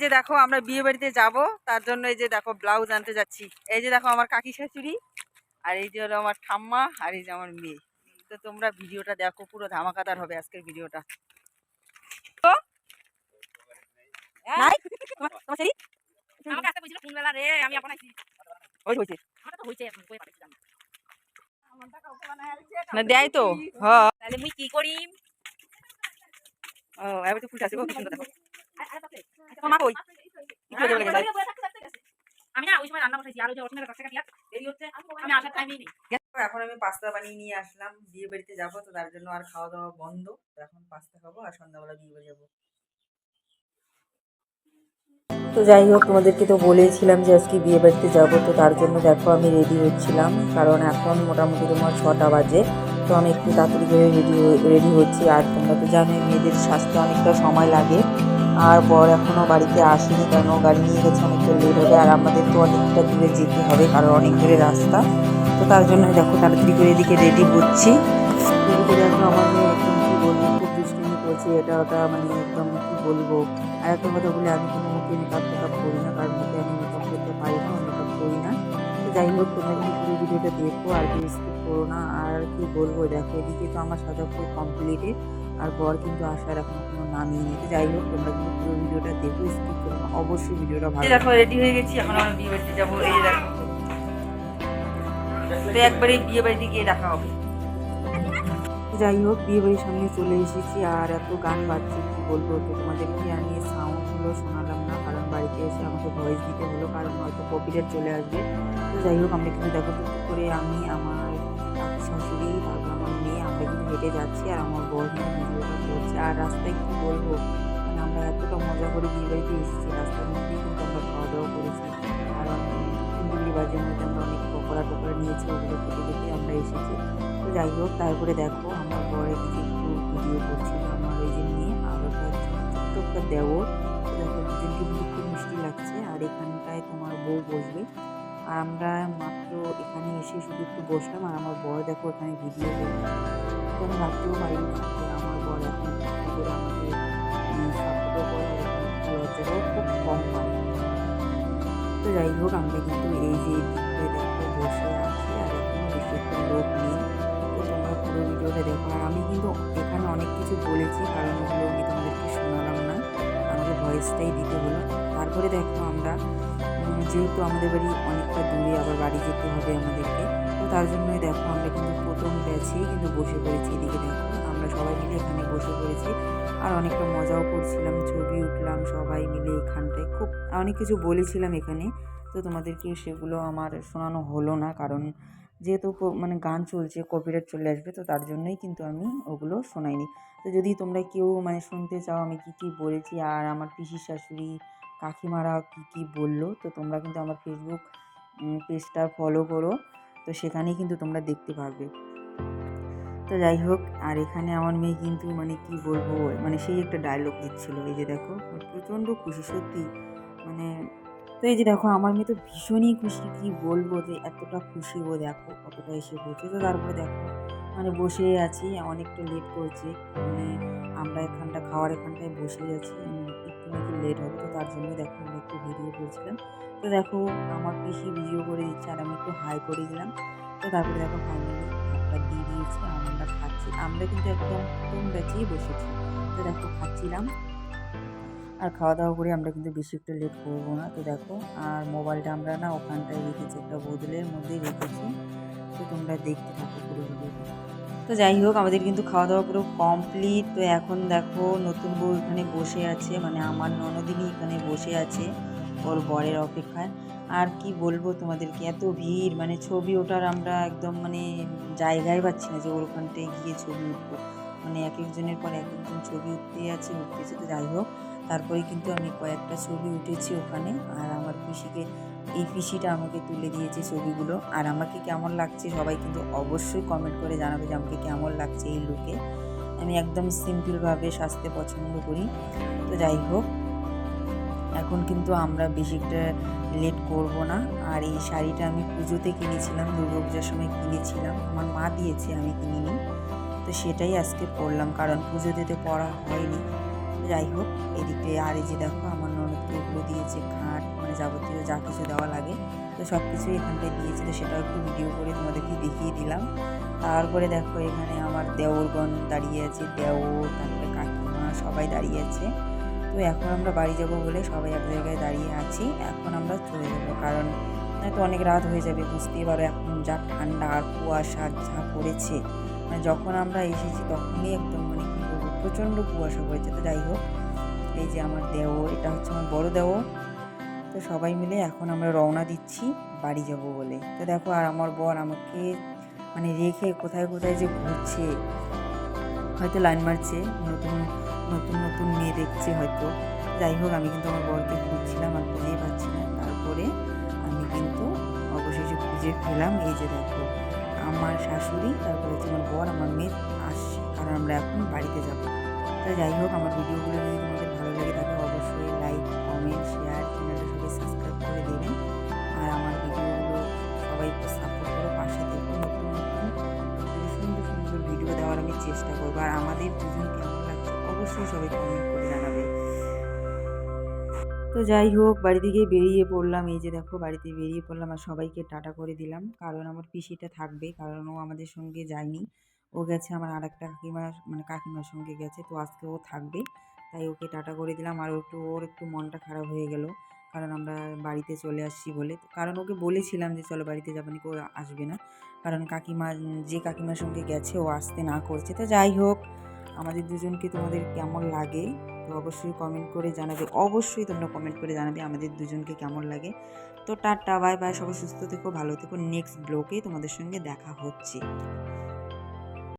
যে দেখো আমরা বিয়ে বাড়িতে যাব, তার জন্য এই যে দেখো ব্লাউজ আনতে যাচ্ছি। এই যে দেখো আমার কাকি শাশুড়ি, আর এই যে হলো আমার ঠাম্মা, আর এই যে আমার মেয়ে। তো তোমরা ভিডিওটা দেখো, পুরো ধামাকাদার হবে আজকের ভিডিওটা। দেয় তো তাহলে মুই কি করি? ও এবার তো ফুলটা আছে, খুব সুন্দর দেখো। মা কই? আমি না ওই সময় রান্না বসাইছি, আর ওই যে ওখানে কাছে কাটিয়া দেরি হচ্ছে, আমি আসার টাইমই নেই। এখন আমি পাস্তা বানিয়ে নিয়ে আসলাম, বিয়ে বাড়িতে যাবো তো তার জন্য আর খাওয়া দাওয়া বন্ধ। এখন পাস্তা খাবো আর সন্ধ্যাবেলা বিয়ে বাড়ি যাবো। তো যাই হোক, তোমাদেরকে তো বলেইছিলাম যে আজকে বিয়ে বাড়িতে যাবো, তো তার জন্য দেখো আমি রেডি হচ্ছিলাম, কারণ এখন মোটামুটি তোমার 6টা বাজে। তো আমি একটু তাড়াতাড়ি করে রেডি হচ্ছি। আর তোমরা তো জানোই মেয়েদের সাজতে অনেকটা সময় লাগে, আর বর এখনও বাড়িতে আসেনি, কেন গাড়ি নিয়ে গেছে, অনেকটা লেট হবে। আর আমাদের তো অনেকটা দূরে যেতে হবে, কারণ অনেক দূরে রাস্তা। তো তার জন্য দেখো তাড়াতাড়ি করে এদিকে রেডি হচ্ছি। এদিকে দেখো আমার মেয়ে একদম কী বলবো, খুব দুষ্টুমি করছে, এটা ওটা, মানে একদম কী বলবো। আর একটা কথা বলে, আমি কোনো মুখে মেকআপ টেকআপ করি না, কারণ মুখে আমি মেকআপ করতে পারি না, মেকআপ করি না। তো যাই হোক, তোমরা কিন্তু পুরো ভিডিওটা দেখো আর কেউ স্কিপ করো না। আর কি বলবো, দেখো এদিকে তো আমার সাজা ফুল কমপ্লিটেড, আর বর কিন্তু আসার এখন কোনো নামই নেই। তো যাই হোক, তোমরা কিন্তু পুরো ভিডিওটা দেখো, স্কিপ করো না, অবশ্যই ভিডিওটা ভালো। দেখো রেডি হয়ে গেছি, এখন আমরা বিয়ে বাড়িতে যাবো। এই দেখো, তো একবারে বিয়ে বাড়িতে গিয়ে দেখা হবে। যাই হোক, বিয়ে বাড়ির সামনে চলে এসেছি, আর এত গান বাজছে কি বলবো। তো তোমাদেরকে আমি সাউন্ডগুলো শোনালাম না, কারণ বাড়িতে এসে আমাকে ভয়েস দিতে হলো, কারণ হয়তো কপিরাইট চলে আসবে। তো যাই হোক, আমরা কিন্তু দেখো টুকটুক করে আমি, আমার শাশুড়ি, তারপর আমার মেয়ে, আমরা কিন্তু হেঁটে যাচ্ছি, আর আমার বর কিন্তু ভিডিওটা করছে। আর রাস্তায় কি বলবো, মানে আমরা এতটা মজা করে বিয়ে বাড়িতে এসেছি, রাস্তার মধ্যেই কিন্তু আমরা খাওয়া দাওয়া করেছি। কারণ 3 বাজের মধ্যে আমরা অনেক পকোড়া টকোড়া নিয়েছি, ওগুলো খেতে খেতে আমরা এসেছি। তো যাই হোক, তারপরে দেখো আমার বরের দিকে একটু ভিডিও করছিল আমার ওই যে মেয়ে, আর ওটা হচ্ছে ছোট্ট একটা দেওর। তো দেখো দুজনকে কিন্তু খুব মিষ্টি লাগছে। আর এখানটায় তোমার বউ বসবে, আর আমরা মাত্র এখানে এসে শুধু একটু বসলাম, আর আমার বর দেখো এখানে ভিডিও করছে। তো আমি ভাবতেও পারিনি যে আমার বর এখন একটু করে আমাকে সাপোর্টও করে, আর এখানে একটু লজ্জাটাও খুব কম পায়। তো যাই হোক, আমরা কিন্তু এই যে দিকটায় দেখো বসে আছি, আর এখনো বেশি একটা লোক নেই। তো তোমরা পুরো ভিডিওটা দেখো। আর আমি কিন্তু এখানে অনেক কিছু বলেছি, কারণ ওগুলো আমি তোমাদেরকে শোনালাম না, আমাকে ভয়েসটাই দিতে হলো। তারপরে দেখো আমরা যেহেতু আমাদের বাড়ি অনেকটা দূরে, আবার বাড়ি যেতে হবে আমাদেরকে, তো তার জন্যই দেখো আমরা কিন্তু প্রথম ব্যাচেই কিন্তু বসে পড়েছি। এদিকে দেখো আমরা সবাই মিলে এখানে বসে পড়েছি, আর অনেকটা মজাও করছিলাম, ছবি উঠলাম সবাই মিলে এখানটায়, খুব অনেক কিছু বলেছিলাম এখানে। তো তোমাদেরকে সেগুলো আমার শোনানো হলো না, কারণ যেহেতু মানে গান চলছে, কপিরাইট চলে আসবে, তো তার জন্যই কিন্তু আমি ওগুলো শোনাইনি। তো যদি তোমরা কেউ মানে শুনতে চাও আমি কী কী বলেছি, আর আমার পিসির শাশুড়ি কাকিমারা কী কী বললো, তো তোমরা কিন্তু আমার ফেসবুক পেজটা ফলো করো, তো সেখানেই কিন্তু তোমরা দেখতে পারবে। তো যাই হোক, আর এখানে আমার মেয়ে কিন্তু মানে কি বলবো, মানে সেই একটা ডায়লগ দিচ্ছিল। এই যে দেখো প্রচণ্ড খুশি সত্যি, মানে তো এই যে দেখো আমার মেয়ে তো ভীষণই খুশি, কি বলবো যে এতটা খুশি, ও দেখো কতটা এসে পড়ছে। তো তারপরে দেখো মানে বসে আছি, অনেকটা লেট করছে, মানে আমরা এখানটা খাওয়ার এখানটায় বসে আছি, একটু নাকি লেট হবে, তো তার জন্য দেখো আমরা একটু ভিডিও করছিলাম। তো দেখো আমার পিসি ভিডিও করে দিচ্ছে, আর আমি একটু হাই করে দিলাম। তো তারপরে দেখো ফাইনালি ভাতটা দিয়ে দিয়েছি, আমরা খাচ্ছি, আমরা কিন্তু একদম প্রথম ব্যাচেই বসেছি। তো দেখো খাচ্ছিলাম, আর খাওয়া দাওয়া করে আমরা কিন্তু বেশি একটু লেট করবো না। তো দেখো, আর মোবাইলটা আমরা না ওখানটায় রেখেছি, একটা বোতলের মধ্যেই রেখেছি। তো তোমরা দেখতে থাকো পুরো ভিডিওটা। তো যাই হোক, আমাদের কিন্তু খাওয়া দাওয়া পুরো কমপ্লিট। তো এখন দেখো নতুন বউ এখানে বসে আছে, মানে আমার ননদিনী এখানে বসে আছে ওর বরের অপেক্ষায়। আর কি বলবো তোমাদেরকে, এত ভিড়, মানে ছবি ওঠার আমরা একদম মানে জায়গায় পাচ্ছি না যে ওর ওখানটায় গিয়ে ছবি উঠবো, মানে এক একজনের পর এক একজন ছবি উঠতেই আছে উঠতেছে। তো যাই হোক, তারপরে কিন্তু আমি কয়েকটা ছবি উঠেছি ওখানে, আর আমার পিসিকে, এই পিসিটা আমাকে তুলে দিয়েছে ছবিগুলো। আর আমাকে কেমন লাগছে সবাই কিন্তু অবশ্যই কমেন্ট করে জানাবে যে আমাকে কেমন লাগছে এই লুকে। আমি একদম সিম্পলভাবে সাজতে পছন্দ করি। তো যাই হোক, এখন কিন্তু আমরা বেশি একটা লেট করব না। আর এই শাড়িটা আমি পুজোতে কিনেছিলাম, দুর্গাপূজার সময় কিনেছিলাম, আমার মা দিয়েছে, আমি কিনিনি। তো সেটাই আজকে পরলাম, কারণ পুজো দিতে পরা হয়নি। যাই হোক, এদিকে আর এই যে দেখো আমার ননদকে এগুলো মানে যাবতীয় যা কিছু দেওয়া লাগে তো সব কিছুই এখানটায় দিয়েছে। তো সেটাও একটু ভিডিও করে তোমাদেরকে দেখিয়ে দিলাম। তারপরে দেখো এখানে আমার দেওরগণ দাঁড়িয়ে আছে, দেওর তারপরে কাকিমা সবাই দাঁড়িয়ে আছে। তো এখন আমরা বাড়ি যাব বলে সবাই এক জায়গায় দাঁড়িয়ে আছি। এখন আমরা চলে যাবো, কারণ তো অনেক রাত হয়ে যাবে, বুঝতেই পারো এখন যা ঠান্ডা আর কুয়াশা যা পড়েছে। মানে যখন আমরা এসেছি তখনই একদম মানে কী বলবো প্রচণ্ড কুয়াশা পড়েছে। তো যাই হোক, এই যে আমার দেওর, এটা হচ্ছে আমার বড় দেওর। তো সবাই মিলে এখন আমরা রওনা দিচ্ছি বাড়ি যাব বলে। তো দেখো আর আমার বর আমাকে মানে রেখে কোথায় কোথায় যে ঘুরছে, হয়তো লাইন মারছে, নতুন নতুন নতুন মেয়ে দেখছে হয়তো। যাই হোক, আমি কিন্তু আমার বরকে খুঁজছিলাম আর খুঁজেই পাচ্ছি না। তারপরে আমি কিন্তু অবশেষে খুঁজে পেলাম। এই যে দেখো আমার শাশুড়ি, তারপরে হচ্ছে আমার বর, আমার মেয়ে আসছে, কারণ আমরা এখন বাড়িতে যাব। তো যাই হোক, আমার ভিডিওগুলো যদি তোমাদের ভালো লেগে থাকে অবশ্যই লাইক, কমেন্ট, শেয়ার, চ্যানেলটা সবাই সাবস্ক্রাইব করে দেবেন। আর আমার ভিডিওগুলো সবাই একটু সাপোর্ট করো, পাশে থেকো। নতুন নতুন সুন্দর সুন্দর ভিডিও দেওয়ার আমি চেষ্টা করবো। আর আমাদের দুজন কেমন লাগছে অবশ্যই সবাই কমেন্ট করে জানাবে। তো যাই হোক, বাড়ি থেকে বেরিয়ে পড়লাম। এই যে দেখো বাড়িতে বেরিয়ে পড়লাম আর সবাইকে টাটা করে দিলাম, কারণ আমার পিসিটা থাকবে, কারণ ও আমাদের সঙ্গে যায়নি। ও গেছে আমার আর একটা কাকিমার মানে কাকিমার সঙ্গে গেছে, তো আজকে ও থাকবে, তাই ওকে টাটা করে দিলাম। আর ওর একটু মনটা খারাপ হয়ে গেল, কারণ আমরা বাড়িতে চলে আসছি বলে। কারণ ওকে বলেছিলাম যে চলো বাড়িতে যাবো, নাকি ও আসবে না, কারণ কাকিমা যে কাকিমার সঙ্গে গেছে ও আসতে না করছে। তো যাই হোক, আমাদের দুজনকে তোমাদের কেমন লাগে তো অবশ্যই কমেন্ট করে জানাবে। অবশ্যই তোমরা কমেন্ট করে জানাবে আমাদের দুজনকে কেমন লাগে। তো টাটা, বাই বাই, সবাই সুস্থ থেকো, ভালো থেকো। নেক্সট ব্লগে তোমাদের সঙ্গে দেখা হচ্ছে।